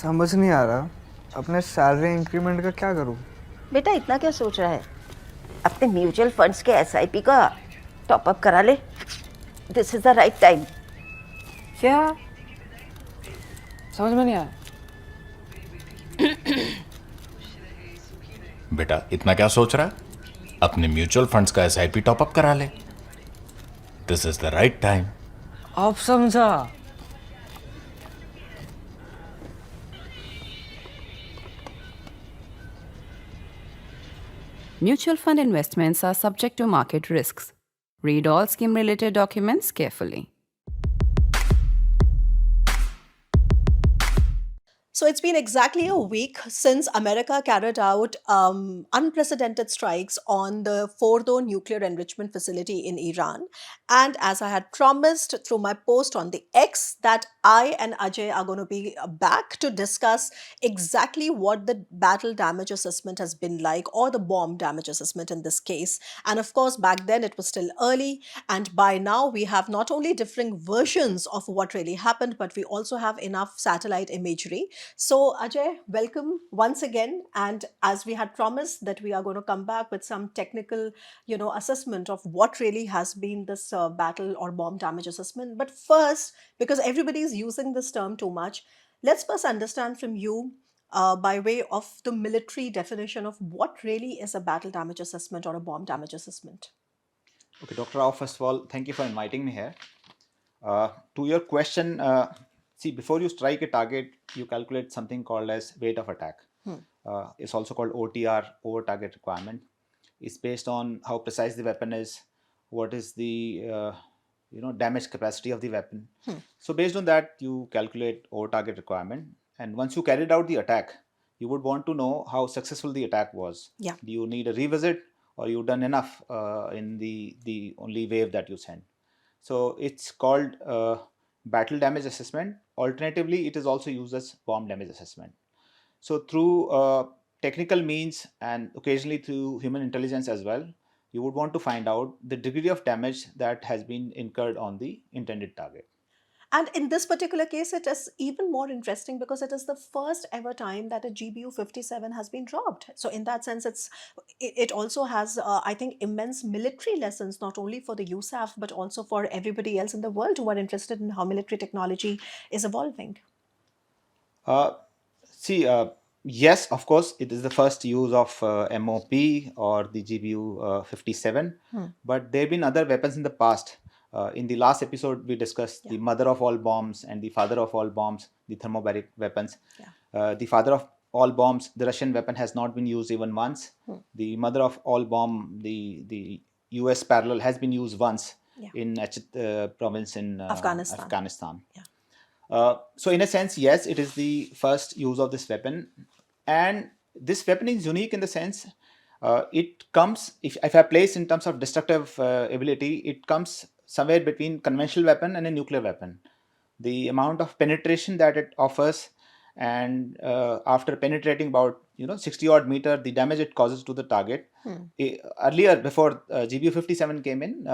समझ नहीं आ रहा अपने सैलरी इंक्रीमेंट का क्या करूं। बेटा इतना क्या सोच रहा है? अपने म्यूचुअल फंड्स के एसआईपी का टॉप अप करा ले. This is the right time. क्या? समझ में नहीं आया. बेटा इतना क्या सोच रहा है? अपने म्यूचुअल फंड्स का एसआईपी टॉप अप करा ले. This is the right time. अब समझा. Mutual fund investments are subject to market risks. Read all scheme-related documents carefully. So it's been exactly a week since America carried out unprecedented strikes on the Fordow nuclear enrichment facility in Iran. And as I had promised through my post on the X, that I and Ajay are going to be back to discuss exactly what the battle damage assessment has been like, or the bomb damage assessment in this case. And of course, back then it was still early. And by now, we have not only differing versions of what really happened, but we also have enough satellite imagery. So Ajay, welcome once again. And as we had promised that we are going to come back with some technical, assessment of what really has been this battle or bomb damage assessment. But first, because everybody is using this term too much, let's first understand from you by way of the military definition of what really is a battle damage assessment or a bomb damage assessment. Okay, Dr. Rao, first of all, thank you for inviting me here. To your question, see, before you strike a target, you calculate something called as weight of attack. It's also called OTR, over target requirement. It's based on how precise the weapon is, what is the damage capacity of the weapon. So based on that, you calculate over target requirement. And once you carried out the attack, you would want to know how successful the attack was. Yeah. Do you need a revisit, or you've done enough in the only wave that you sent? So it's called battle damage assessment. Alternatively, it is also used as bomb damage assessment. So through technical means and occasionally through human intelligence as well, you would want to find out the degree of damage that has been incurred on the intended target. And in this particular case, it is even more interesting because it is the first ever time that a GBU-57 has been dropped. So in that sense, it also has, I think, immense military lessons, not only for the USAF, but also for everybody else in the world who are interested in how military technology is evolving. Yes, of course, it is the first use of MOP or the GBU-57, but there have been other weapons in the past. In the last episode, we discussed the mother of all bombs and the father of all bombs, the thermobaric weapons. The father of all bombs, the Russian weapon, has not been used even once. The mother of all bomb, the US parallel, has been used once in Achit province in Afghanistan. So in a sense, yes, it is the first use of this weapon. And this weapon is unique in the sense it comes, if I place in terms of destructive ability, it comes somewhere between conventional weapon and a nuclear weapon. The amount of penetration that it offers, and after penetrating about 60 odd meter, the damage it causes to the target. Earlier, before GBU-57 came in,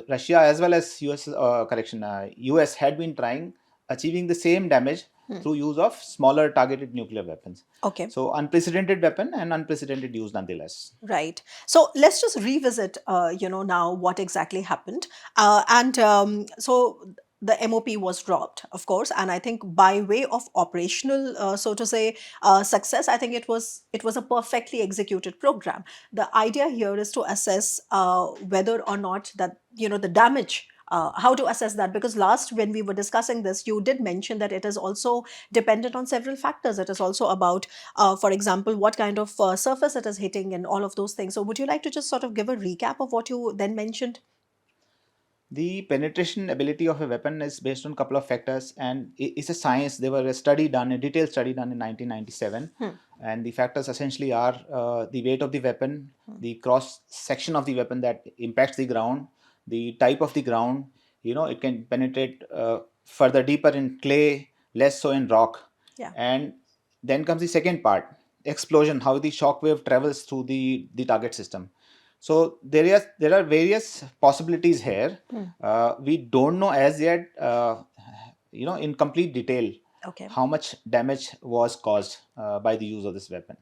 Russia as well as US had been trying achieving the same damage through use of smaller targeted nuclear weapons. Okay. So unprecedented weapon and unprecedented use nonetheless. Right. So let's just revisit, now what exactly happened. So the MOP was dropped, of course, and I think by way of operational, so to say, success, I think it was a perfectly executed program. The idea here is to assess whether or not that the damage. How to assess that, because last when we were discussing this, you did mention that it is also dependent on several factors. It is also about, for example, what kind of surface it is hitting and all of those things. So would you like to just sort of give a recap of what you then mentioned? The penetration ability of a weapon is based on a couple of factors, and it's a science. There was a detailed study done in 1997, and the factors essentially are the weight of the weapon, the cross section of the weapon that impacts the ground, the type of the ground. It can penetrate further deeper in clay, less so in rock. And then comes the second part, explosion, how the shock wave travels through the target system. So there are various possibilities here. We don't know as yet, in complete detail Okay. how much damage was caused by the use of this weapon.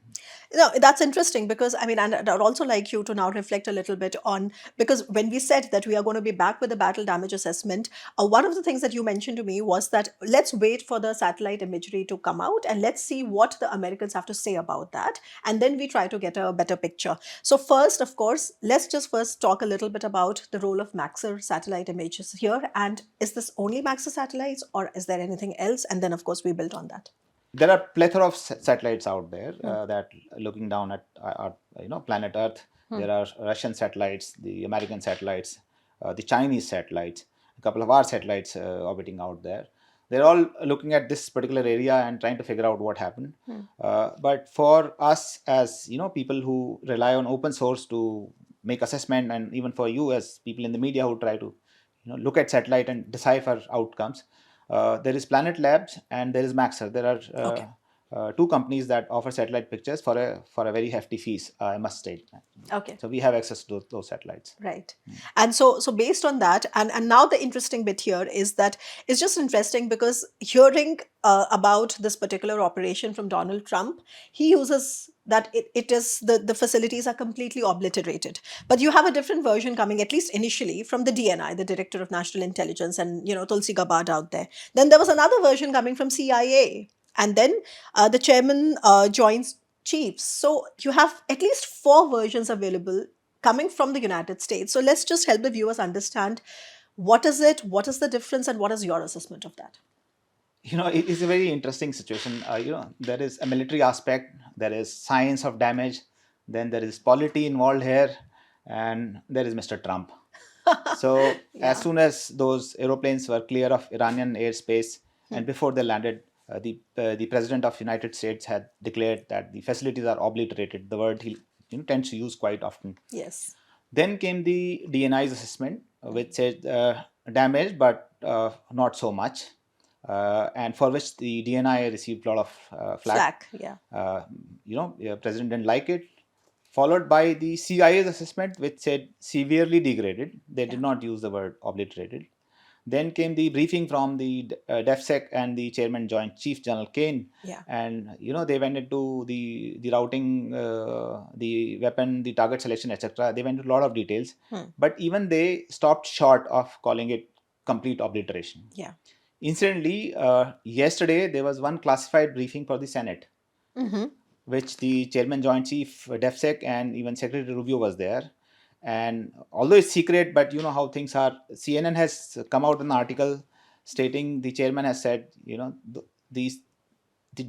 No, that's interesting because I mean, and I'd also like you to now reflect a little bit on, because when we said that we are going to be back with the battle damage assessment, one of the things that you mentioned to me was that let's wait for the satellite imagery to come out and let's see what the Americans have to say about that. And then we try to get a better picture. So, first, of course, let's just first talk a little bit about the role of Maxar satellite images here. And is this only Maxar satellites or is there anything else? And then, of course, we build on that. There are plethora of satellites out there that looking down at our planet Earth. There are Russian satellites, the American satellites, the Chinese satellites, a couple of our satellites orbiting out there. They're all looking at this particular area and trying to figure out what happened. But for us as people who rely on open source to make assessment, and even for you as people in the media who try to look at satellite and decipher outcomes, there is Planet Labs and there is Maxar. There are two companies that offer satellite pictures for a very hefty fees, I must state. Okay. So we have access to those satellites. Right. And so based on that, and now the interesting bit here is that it's just interesting because hearing about this particular operation from Donald Trump, he uses that it is the facilities are completely obliterated. But you have a different version coming, at least initially, from the DNI, the Director of National Intelligence, and Tulsi Gabbard out there. Then there was another version coming from CIA. And then the chairman joins chiefs. So you have at least 4 versions available coming from the United States. So let's just help the viewers understand what is it, what is the difference, and what is your assessment of that? It is a very interesting situation. There is a military aspect, there is science of damage, then there is polity involved here, and there is Mr. Trump. So as soon as those aeroplanes were clear of Iranian airspace and before they landed, the President of the United States had declared that the facilities are obliterated, the word he tends to use quite often. Yes. Then came the DNI's assessment, which said damage, but not so much, and for which the DNI received a lot of flack. President didn't like it. Followed by the CIA's assessment, which said severely degraded. They did not use the word obliterated. Then came the briefing from the DefSec and the Chairman Joint Chief General Kane, and they went into the routing, the weapon, the target selection, etc. They went into a lot of details, but even they stopped short of calling it complete obliteration. Yeah. Incidentally, yesterday there was one classified briefing for the Senate, which the Chairman Joint Chief DefSec and even Secretary Rubio was there. And although it's secret, but you know how things are. CNN has come out with an article stating the chairman has said, the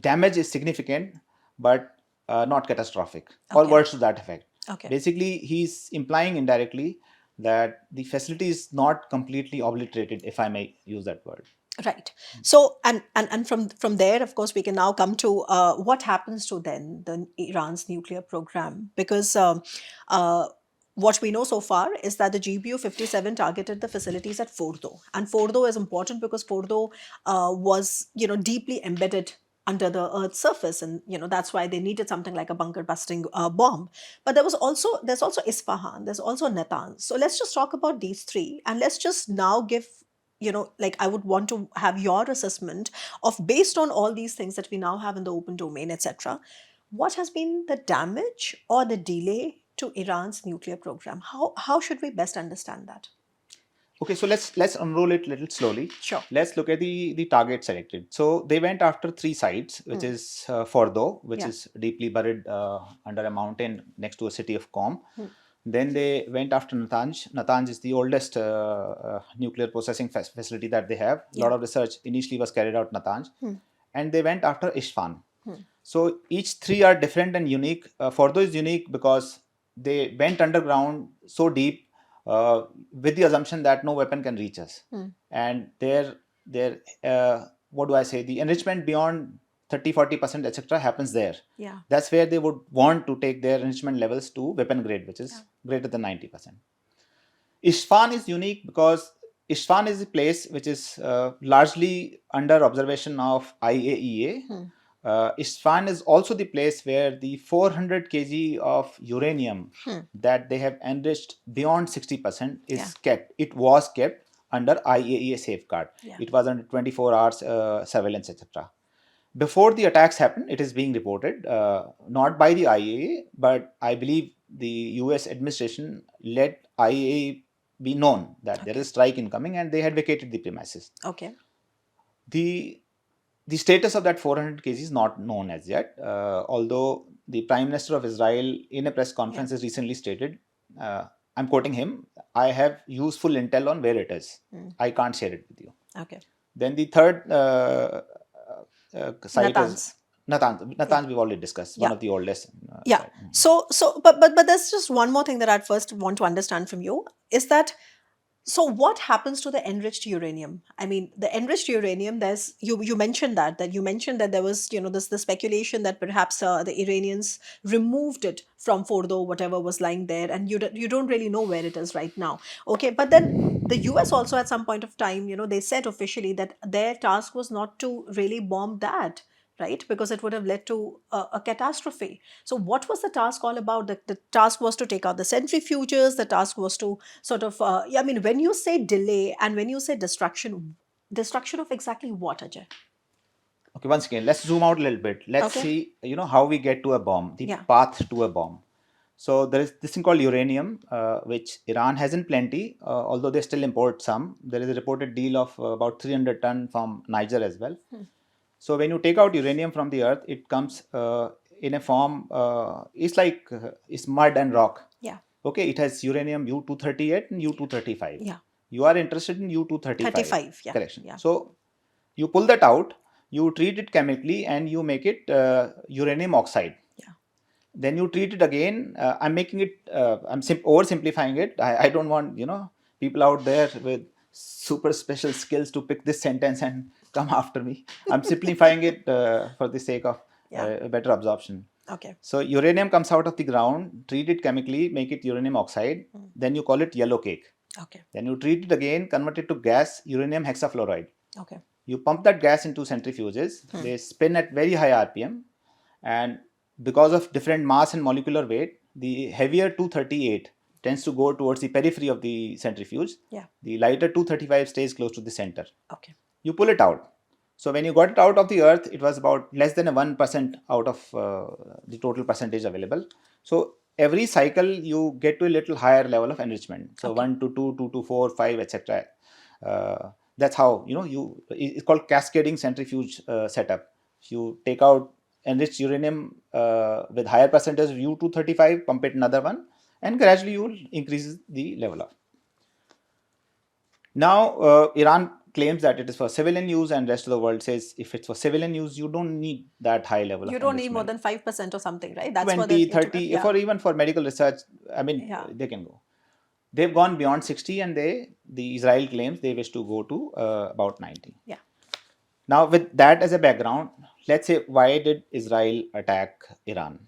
damage is significant, but not catastrophic, or words to that effect. Basically, he's implying indirectly that the facility is not completely obliterated, if I may use that word. Right. So, and from there, of course, we can now come to what happens to then the Iran's nuclear program, because what we know so far is that the GBU-57 targeted the facilities at Fordow. And Fordow is important because Fordow was, deeply embedded under the Earth's surface. And, that's why they needed something like a bunker-busting bomb. But there's also Isfahan, there's also Natanz. So let's just talk about these 3. And let's just now give, I would want to have your assessment of, based on all these things that we now have in the open domain, etc., what has been the damage or the delay to Iran's nuclear program? How should we best understand that? Okay, so let's unroll it a little slowly. Sure. Let's look at the target selected. So they went after 3 sites, which is Fordow, which is deeply buried under a mountain next to a city of Qom. Then they went after Natanz. Natanz is the oldest nuclear processing facility that they have. A lot of research initially was carried out Natanz. And they went after Isfahan. So each 3 are different and unique. Fordow is unique because they went underground so deep with the assumption that no weapon can reach us. And their what do I say, the enrichment beyond 30-40%, etc. happens there. That's where they would want to take their enrichment levels to weapon grade, which is greater than 90%. Isfahan is unique because Isfahan is a place which is largely under observation of IAEA. Isfahan is also the place where the 400 kg of uranium that they have enriched beyond 60% is kept. It was kept under IAEA safeguard. It was under 24 hours surveillance, etc. Before the attacks happened, it is being reported, not by the IAEA, but I believe the US administration let IAEA be known that there is strike incoming, and they had vacated the premises. Okay. The status of that 400 kg is not known as yet, although the Prime Minister of Israel in a press conference has recently stated, I'm quoting him, I have useful intel on where it is. I can't share it with you. Okay. Then the third site Natanz. is Natanz we've already discussed, one of the oldest. Yeah. Site. But there's just one more thing that I'd first want to understand from you is that, so what happens to the enriched uranium? I mean, the enriched uranium, there's you mentioned that there was the speculation that perhaps the Iranians removed it from Fordow, whatever was lying there, and you don't really know where it is right now. Okay, but then the US also at some point of time, they said officially that their task was not to really bomb that, right? Because it would have led to a catastrophe. So what was the task all about? The task was to take out the centrifuges. The task was to sort of, when you say delay and when you say destruction of exactly what, Ajay? Okay, once again, let's zoom out a little bit. Let's see, how we get to a bomb, the path to a bomb. So there is this thing called uranium, which Iran has in plenty, although they still import some. There is a reported deal of about 300 ton from Niger as well. So when you take out uranium from the earth, it comes in a form, it's mud and rock. Yeah. Okay, it has uranium U-238 and U-235. Yeah. You are interested in U-235. 35, yeah. Correction. Yeah. So you pull that out, you treat it chemically, and you make it uranium oxide. Yeah. Then you treat it again. I'm making it, oversimplifying it. I don't want, people out there with super special skills to pick this sentence and come after me. I'm simplifying it for the sake of better absorption. Okay. So uranium comes out of the ground, treat it chemically, make it uranium oxide. Then you call it yellow cake. Okay. Then you treat it again, convert it to gas, uranium hexafluoride. Okay. You pump that gas into centrifuges. They spin at very high RPM, and because of different mass and molecular weight, the heavier 238 tends to go towards the periphery of the centrifuge. Yeah. The lighter 235 stays close to the center. Okay. You pull it out. So when you got it out of the earth, it was about less than a 1% out of the total percentage available. So every cycle you get to a little higher level of enrichment. So 1 to 2, 2 to 4, 5, etc. That's how, it's called cascading centrifuge setup. You take out enriched uranium with higher percentage of U-235, pump it another one, and gradually you will increase the level up. Now, Iran claims that it is for civilian use, and rest of the world says if it's for civilian use, you don't need that high level of You don't need more enrichment. than 5% or something, right? That's 20, 30, even for medical research, they can go. They've gone beyond 60, and the Israel claims they wish to go to about 90. Yeah. Now, with that as a background, let's say, why did Israel attack Iran?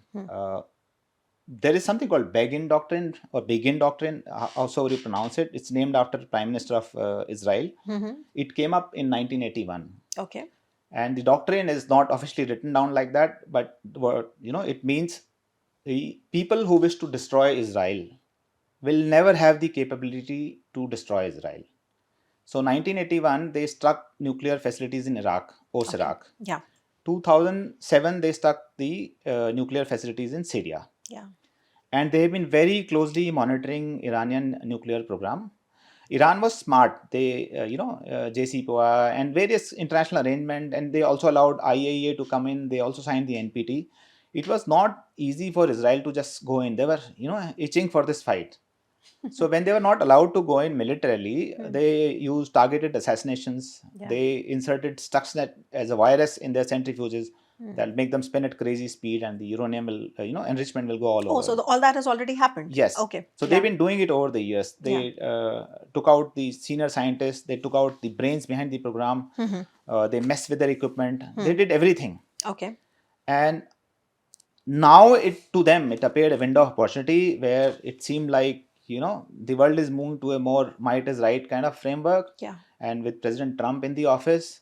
There is something called Begin Doctrine or Begin Doctrine, however you pronounce it. It's named after the Prime Minister of Israel. It came up in 1981. Okay. And the doctrine is not officially written down like that, but it means the people who wish to destroy Israel will never have the capability to destroy Israel. So 1981, they struck nuclear facilities in Iraq, Iraq. Yeah. 2007, they struck the nuclear facilities in Syria. Yeah. And they have been very closely monitoring Iranian nuclear program. Iran was smart. They, JCPOA and various international arrangement, and they also allowed IAEA to come in. They also signed the NPT. It was not easy for Israel to just go in. They were, itching for this fight. So when they were not allowed to go in militarily, they used targeted assassinations. Yeah. They inserted Stuxnet as a virus in their centrifuges that'll make them spin at crazy speed, and the uranium will, enrichment will go all over. Oh, so all that has already happened? Yes. Okay. So they've been doing it over the years. They took out the senior scientists. They took out the brains behind the program. They messed with their equipment. They did everything. Okay. And now to them, it appeared a window of opportunity where it seemed like, the world is moving to a more might is right kind of framework. Yeah. And with President Trump in the office,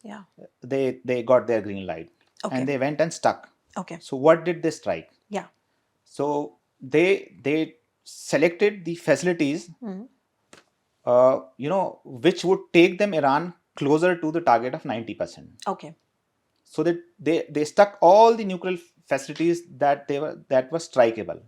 they got their green light. Okay. And they went and stuck. Okay. So what did they strike? Yeah. So they selected the facilities, which would take them, Iran, closer to the target of 90%. Okay. so that they stuck all the nuclear facilities that were strikeable.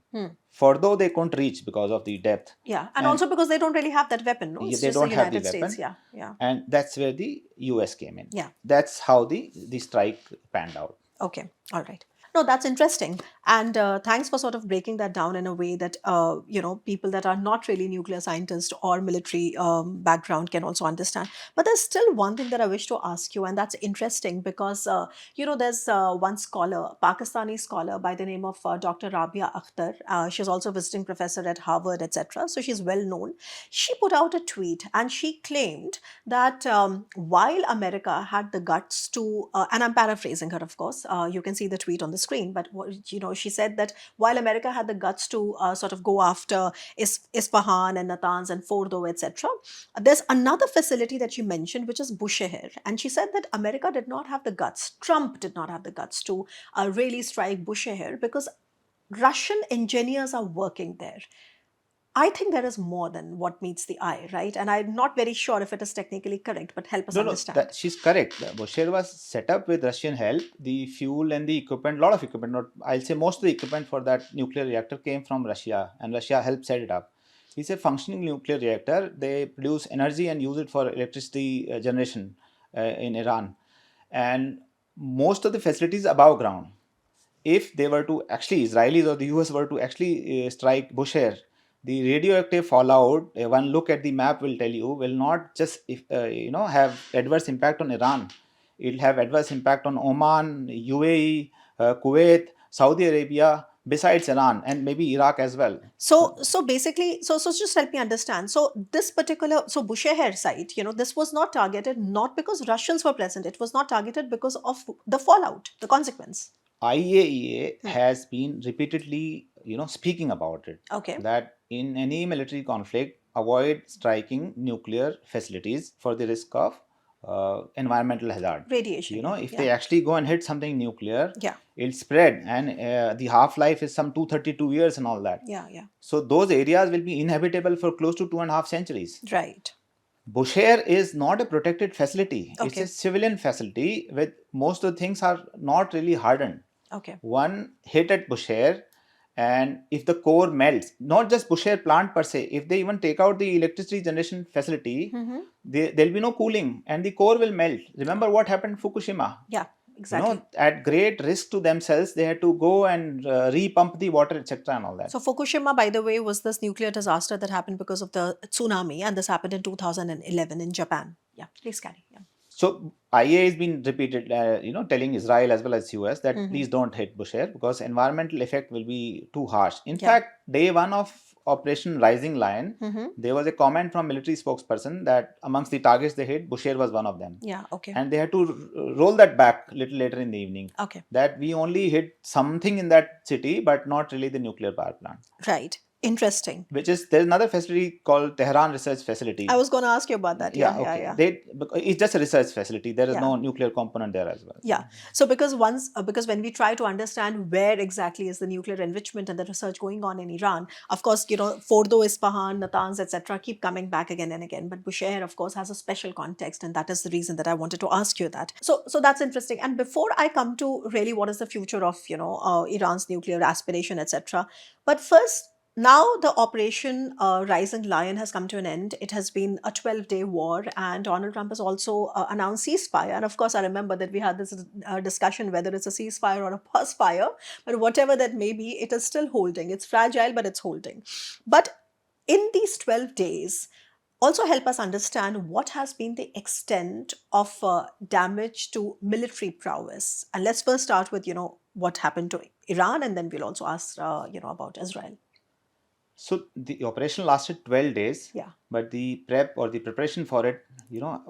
Fordow they couldn't reach because of the depth. Yeah, and also because they don't really have that weapon, no? It's They just don't the have the United States. weapon. Yeah. And that's where the US came in. Yeah. That's how the strike panned out. Okay, all right. No, that's interesting. And thanks for sort of breaking that down in a way that, people that are not really nuclear scientists or military background can also understand. But there's still one thing that I wish to ask you, and that's interesting because, there's one scholar, Pakistani scholar by the name of Dr. Rabia Akhtar. She's also a visiting professor at Harvard, etc. So she's well known. She put out a tweet and she claimed that while America had the guts to, and I'm paraphrasing her, of course, you can see the tweet on the screen, but she said that while America had the guts to sort of go after Isfahan and Natanz and Fordow, etc., there's another facility that she mentioned, which is Bushehr, and she said that America did not have the guts, Trump did not have the guts to really strike Bushehr because Russian engineers are working there. I think there is more than what meets the eye, right? And I'm not very sure if it is technically correct, but help us understand. She's correct. Bushehr was set up with Russian help. The fuel and the equipment, a lot of equipment, I'll say most of the equipment for that nuclear reactor came from Russia, and Russia helped set it up. It's a functioning nuclear reactor. They produce energy and use it for electricity generation in Iran. And most of the facilities above ground. If they were to actually, Israelis or the US were to actually strike Bushehr, the radioactive fallout, one look at the map will tell you, will not just have adverse impact on Iran. It will have adverse impact on Oman, UAE, Kuwait, Saudi Arabia, besides Iran, and maybe Iraq as well. So basically, so just help me understand. So this particular, Bushehr site, this was not targeted not because Russians were present. It was not targeted because of the fallout, the consequence. IAEA has been repeatedly, speaking about it. Okay. That in any military conflict, avoid striking nuclear facilities for the risk of environmental hazard. Radiation. If they actually go and hit something nuclear, yeah, it'll spread, and the half-life is some 232 years and all that. Yeah. So those areas will be inhabitable for close to 2.5 centuries. Right. Bushehr is not a protected facility. Okay. It's a civilian facility with most of the things are not really hardened. Okay. One hit at Bushehr, and if the core melts, not just Bushehr plant per se, if they even take out the electricity generation facility, there'll be no cooling and the core will melt. Remember what happened in Fukushima? Yeah, exactly. At great risk to themselves, they had to go and repump the water, etc. and all that. So Fukushima, by the way, was this nuclear disaster that happened because of the tsunami, and this happened in 2011 in Japan. Yeah, please carry. Yeah. So IAEA has been repeated, telling Israel as well as US that please don't hit Bushehr because environmental effect will be too harsh. In fact, day one of Operation Rising Lion, there was a comment from military spokesperson that amongst the targets they hit, Bushehr was one of them. Yeah, okay. And they had to roll that back a little later in the evening. Okay. That we only hit something in that city, but not really the nuclear power plant. Right. Interesting. There's another facility called Tehran Research Facility. I was going to ask you about that. Yeah. It's just a research facility. There is no nuclear component there as well. Yeah. So because when we try to understand where exactly is the nuclear enrichment and the research going on in Iran, of course, Fordow, Isfahan, Natanz, etc. keep coming back again and again. But Bushehr, of course, has a special context, and that is the reason that I wanted to ask you that. So that's interesting. And before I come to really what is the future of Iran's nuclear aspiration, etc. But first, now the Operation Rising Lion has come to an end. It has been a 12-day war, and Donald Trump has also announced ceasefire. And of course, I remember that we had this discussion whether it's a ceasefire or a pause fire. But whatever that may be, it is still holding. It's fragile, but it's holding. But in these 12 days, also help us understand what has been the extent of damage to military prowess. And let's first start with, what happened to Iran, and then we'll also ask, about Israel. So the operation lasted 12 days, but the preparation for it,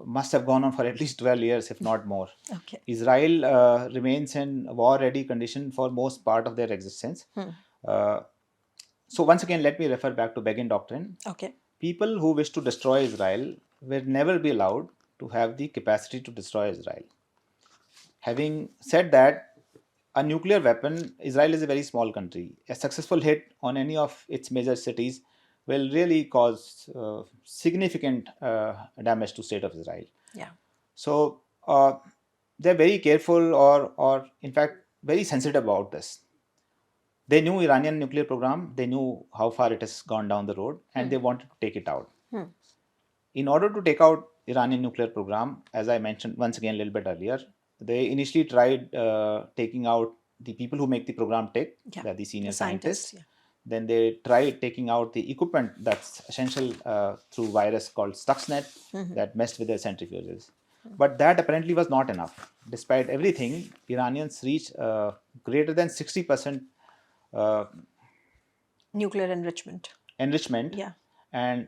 must have gone on for at least 12 years, if not more. Okay. Israel remains in war-ready condition for most part of their existence. So once again, let me refer back to Begin Doctrine. Okay. People who wish to destroy Israel will never be allowed to have the capacity to destroy Israel. Having said that, a nuclear weapon, Israel is a very small country. A successful hit on any of its major cities will really cause significant damage to state of Israel. Yeah. So they're very careful or in fact very sensitive about this. They knew Iranian nuclear program, they knew how far it has gone down the road, and they wanted to take it out. In order to take out Iranian nuclear program, as I mentioned once again a little bit earlier, they initially tried taking out the people who make the program tick, the senior scientists. Then they tried taking out the equipment that's essential through virus called Stuxnet that messed with their centrifuges. But that apparently was not enough. Despite everything, Iranians reached greater than 60% Nuclear enrichment. enrichment. And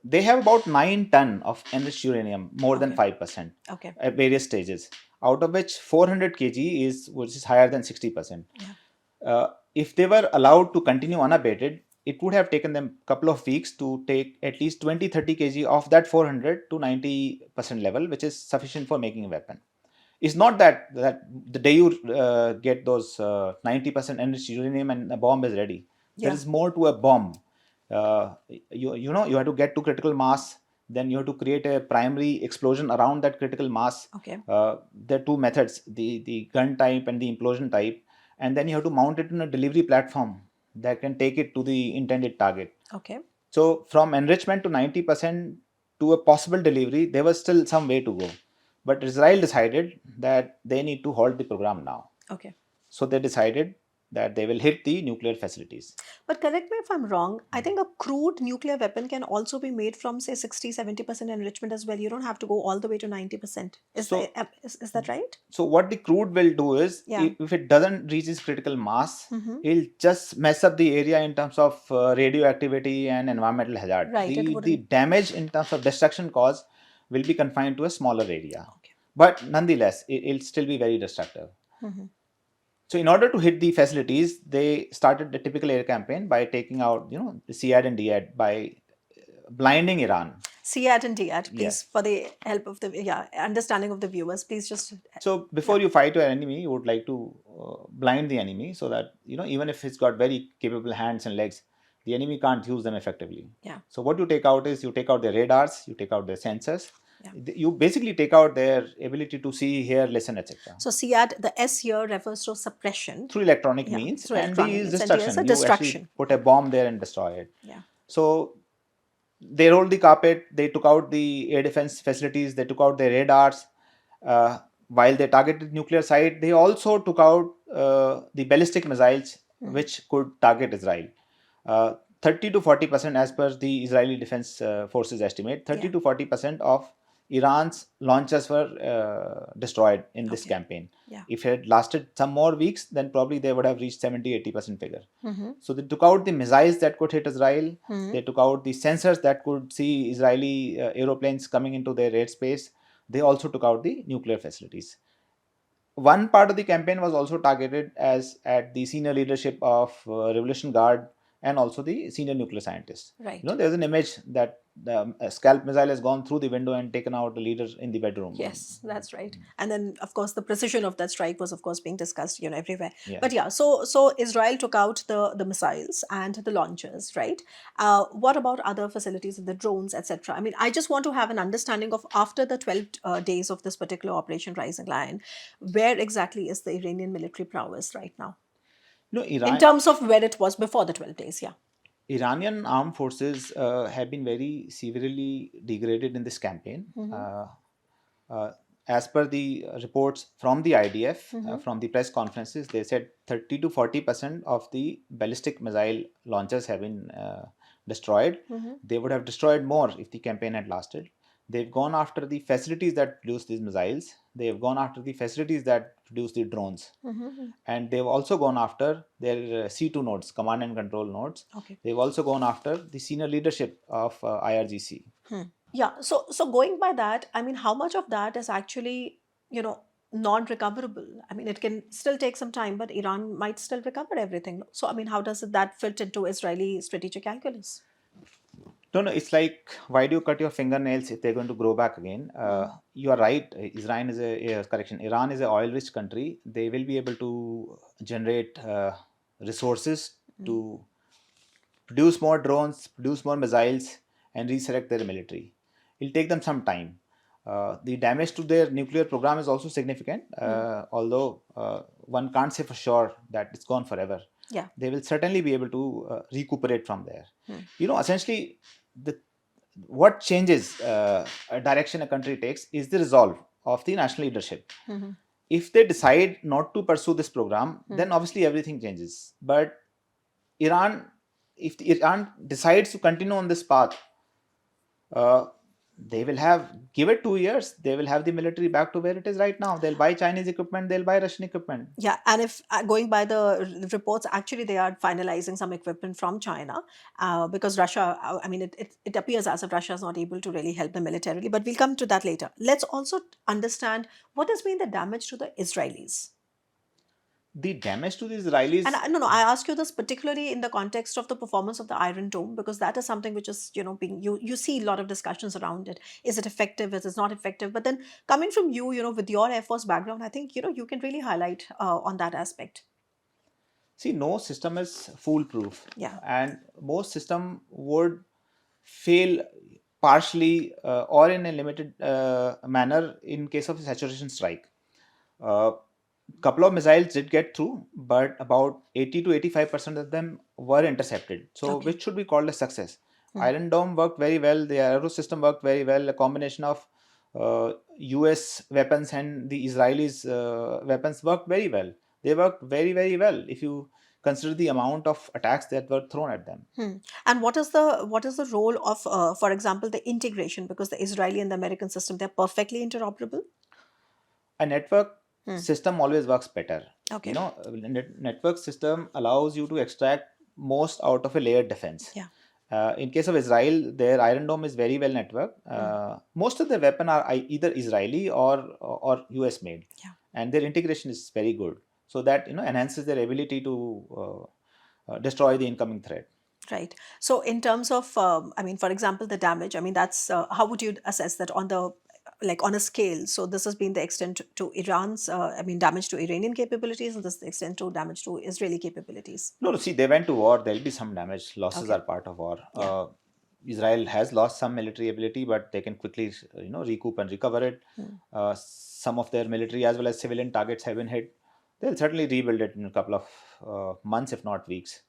they have about 9 ton of enriched uranium, more than 5%, at various stages, out of which 400 kg which is higher than 60%. If they were allowed to continue unabated, it would have taken them a couple of weeks to take at least 20-30 kg of that 400 to 90% level, which is sufficient for making a weapon. It's not that the day you get those 90% enriched uranium and a bomb is ready. There is more to a bomb. You have to get to critical mass, then you have to create a primary explosion around that critical mass. There are two methods, the gun type and the implosion type, and then you have to mount it on a delivery platform that can take it to the intended target. So from enrichment to 90% to a possible delivery, there was still some way to go. But Israel decided that they need to halt the program now. So they decided that they will hit the nuclear facilities. But correct me if I'm wrong, I think a crude nuclear weapon can also be made from, say, 60-70% enrichment as well. You don't have to go all the way to 90%. Is that right? So what the crude will do is, if it doesn't reach its critical mass, it'll just mess up the area in terms of radioactivity and environmental hazard. The damage in terms of destruction cause will be confined to a smaller area. But nonetheless, it'll still be very destructive. So in order to hit the facilities, they started the typical air campaign by taking out, the SEAD and DEAD, by blinding Iran. SEAD and DEAD, please, for the help of the understanding of the viewers, please just. So before you fight your enemy, you would like to blind the enemy so that, even if it's got very capable hands and legs, the enemy can't use them effectively. So what you take out is, you take out their radars, you take out their sensors. You basically take out their ability to see, hear, listen, etc. So SEAD, the S here refers to suppression. Through electronic means, and D is destruction. You actually put a bomb there and destroy it. So they rolled the carpet, they took out the air defense facilities, they took out their radars. While they targeted nuclear site, they also took out the ballistic missiles which could target Israel. 30 to 40%, as per the Israeli Defense Forces estimate, 30 to 40% of Iran's launchers were destroyed in this campaign. If it had lasted some more weeks, then probably they would have reached 70-80% figure. So they took out the missiles that could hit Israel. They took out the sensors that could see Israeli aeroplanes coming into their airspace. They also took out the nuclear facilities. One part of the campaign was also targeted at the senior leadership of Revolution Guard and also the senior nuclear scientists. There's an image that the scalp missile has gone through the window and taken out the leader in the bedroom. Yes, that's right. And then, of course, the precision of that strike was, of course, being discussed, everywhere. But so Israel took out the missiles and the launchers, right? What about other facilities, the drones, etc.? I mean, I just want to have an understanding of, after the 12 days of this particular Operation Rising Lion, where exactly is the Iranian military prowess right now? In terms of where it was before the 12 days, Iranian armed forces have been very severely degraded in this campaign. As per the reports from the IDF, from the press conferences, they said 30 to 40% of the ballistic missile launchers have been destroyed. They would have destroyed more if the campaign had lasted. They've gone after the facilities that produce these missiles. They have gone after the facilities that produce the drones. And they've also gone after their C2 nodes, command and control nodes. They've also gone after the senior leadership of IRGC. So going by that, I mean, how much of that is actually, non-recoverable? I mean, it can still take some time, but Iran might still recover everything. So, I mean, how does that fit into Israeli strategic calculus? No, it's like, why do you cut your fingernails if they're going to grow back again? You are right. Iran is Iran is an oil-rich country. They will be able to generate resources to produce more drones, produce more missiles, and resurrect their military. It'll take them some time. The damage to their nuclear program is also significant, although one can't say for sure that it's gone forever. Yeah. They will certainly be able to recuperate from there. Essentially, what changes a direction a country takes is the resolve of the national leadership. If they decide not to pursue this program, then obviously everything changes. But if Iran decides to continue on this path, they will give it 2 years, they will have the military back to where it is right now. They'll buy Chinese equipment, they'll buy Russian equipment. Yeah, and if going by the reports, actually they are finalizing some equipment from China because Russia, it appears as if Russia is not able to really help them militarily, but we'll come to that later. Let's also understand what has been the damage to the Israelis. The damage to the Israelis. And I ask you this particularly in the context of the performance of the Iron Dome, because that is something which is, being, you see a lot of discussions around it. Is it effective? Is it not effective? But then coming from you, with your Air Force background, I think, you can really highlight on that aspect. See, no system is foolproof. Yeah. And most system would fail partially or in a limited manner in case of a saturation strike. Couple of missiles did get through, but about 80 to 85% of them were intercepted. So, which should be called a success. Iron Dome worked very well. The aero system worked very well. A combination of US weapons and the Israelis' weapons worked very well. They worked very, very well if you consider the amount of attacks that were thrown at them. And what is the role of, for example, the integration? Because the Israeli and the American system, they're perfectly interoperable. A network system always works better. Okay. Network system allows you to extract most out of a layered defense. Yeah. In case of Israel, their Iron Dome is very well networked. Most of the weapons are either Israeli or US made. Yeah. And their integration is very good. So that enhances their ability to destroy the incoming threat. Right. So in terms of, for example, the damage, that's how would you assess that on a scale? So this has been the extent to Iran's, damage to Iranian capabilities, and this is the extent to damage to Israeli capabilities. No, see, they went to war. There'll be some damage. Losses are part of war. Yeah. Israel has lost some military ability, but they can quickly, recoup and recover it. Some of their military as well as civilian targets have been hit. They'll certainly rebuild it in a couple of months, if not weeks.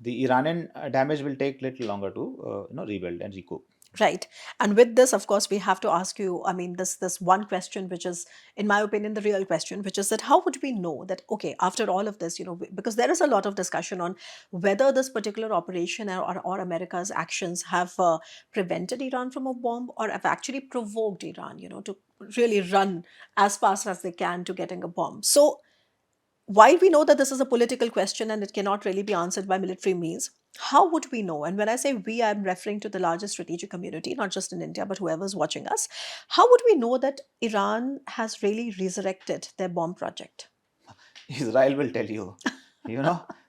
The Iranian damage will take little longer to rebuild and recoup. Right. And with this, of course, we have to ask you, this one question, which is, in my opinion, the real question, which is that how would we know that, okay, after all of this, because there is a lot of discussion on whether this particular operation or America's actions have prevented Iran from a bomb or have actually provoked Iran, to really run as fast as they can to getting a bomb. So while we know that this is a political question and it cannot really be answered by military means, how would we know? And when I say we, I'm referring to the largest strategic community, not just in India, but whoever's watching us. How would we know that Iran has really resurrected their bomb project? Israel will tell you.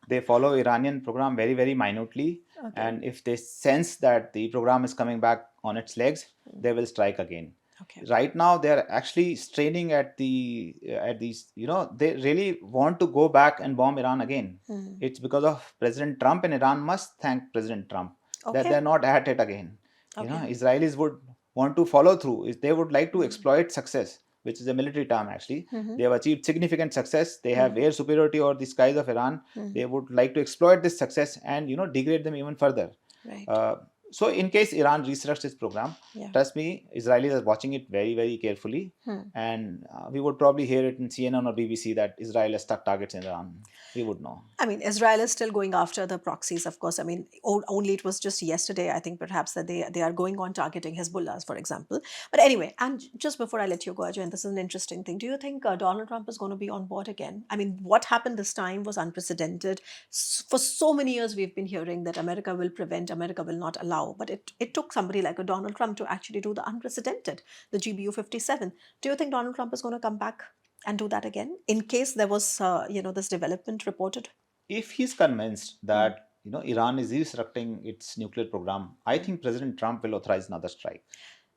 They follow Iranian program very, very minutely. Okay. And if they sense that the program is coming back on its legs, they will strike again. Okay. Right now, they're actually straining at these, they really want to go back and bomb Iran again. It's because of President Trump, and Iran must thank President Trump that they're not at it again. Israelis would want to follow through. They would like to exploit success, which is a military term actually. They have achieved significant success. They have air superiority over the skies of Iran. They would like to exploit this success and degrade them even further. Right. So in case Iran researches this program, trust me, Israelis are watching it very, very carefully. And we would probably hear it in CNN or BBC that Israel has stuck targets in Iran. We would know. Israel is still going after the proxies, of course. Only it was just yesterday, I think, perhaps, that they are going on targeting Hezbollah, for example. But anyway, and just before I let you go, Ajay, and this is an interesting thing, do you think Donald Trump is going to be on board again? What happened this time was unprecedented. For so many years, we've been hearing that America will prevent, America will not allow. But it took somebody like a Donald Trump to actually do the unprecedented, the GBU-57. Do you think Donald Trump is going to come back and do that again in case there was, this development reported? If he's convinced that, Iran is resurrecting its nuclear program, I think President Trump will authorize another strike.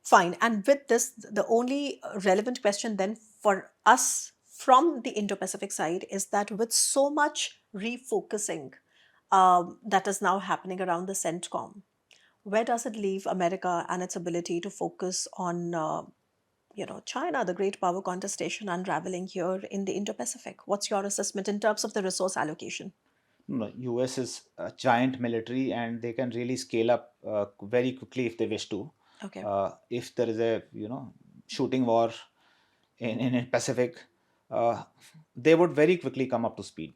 Fine. And with this, the only relevant question then for us from the Indo-Pacific side is that with so much refocusing that is now happening around the CENTCOM, where does it leave America and its ability to focus on China, the great power contestation unraveling here in the Indo-Pacific? What's your assessment in terms of the resource allocation? No, US is a giant military and they can really scale up very quickly if they wish to. Okay. If there is a shooting war in Pacific, they would very quickly come up to speed.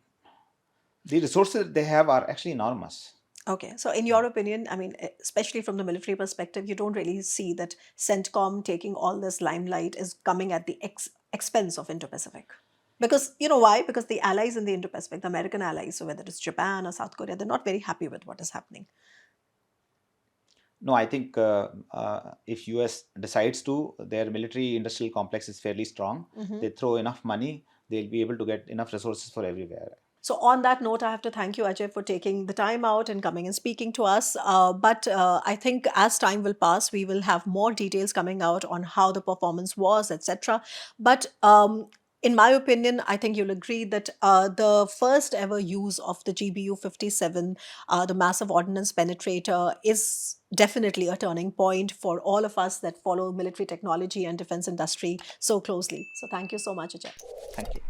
The resources they have are actually enormous. Okay, so in your opinion, I mean, especially from the military perspective, you don't really see that CENTCOM taking all this limelight is coming at the expense of Indo-Pacific. Because, you know why? Because the allies in the Indo-Pacific, the American allies, so whether it's Japan or South Korea, they're not very happy with what is happening. No, I think if US decides to, their military industrial complex is fairly strong. They throw enough money, they'll be able to get enough resources for everywhere. So on that note, I have to thank you, Ajay, for taking the time out and coming and speaking to us. But I think as time will pass, we will have more details coming out on how the performance was, etc. But in my opinion, I think you'll agree that the first ever use of the GBU-57, the massive ordnance penetrator, is definitely a turning point for all of us that follow military technology and defense industry so closely. So thank you so much, Ajay. Thank you.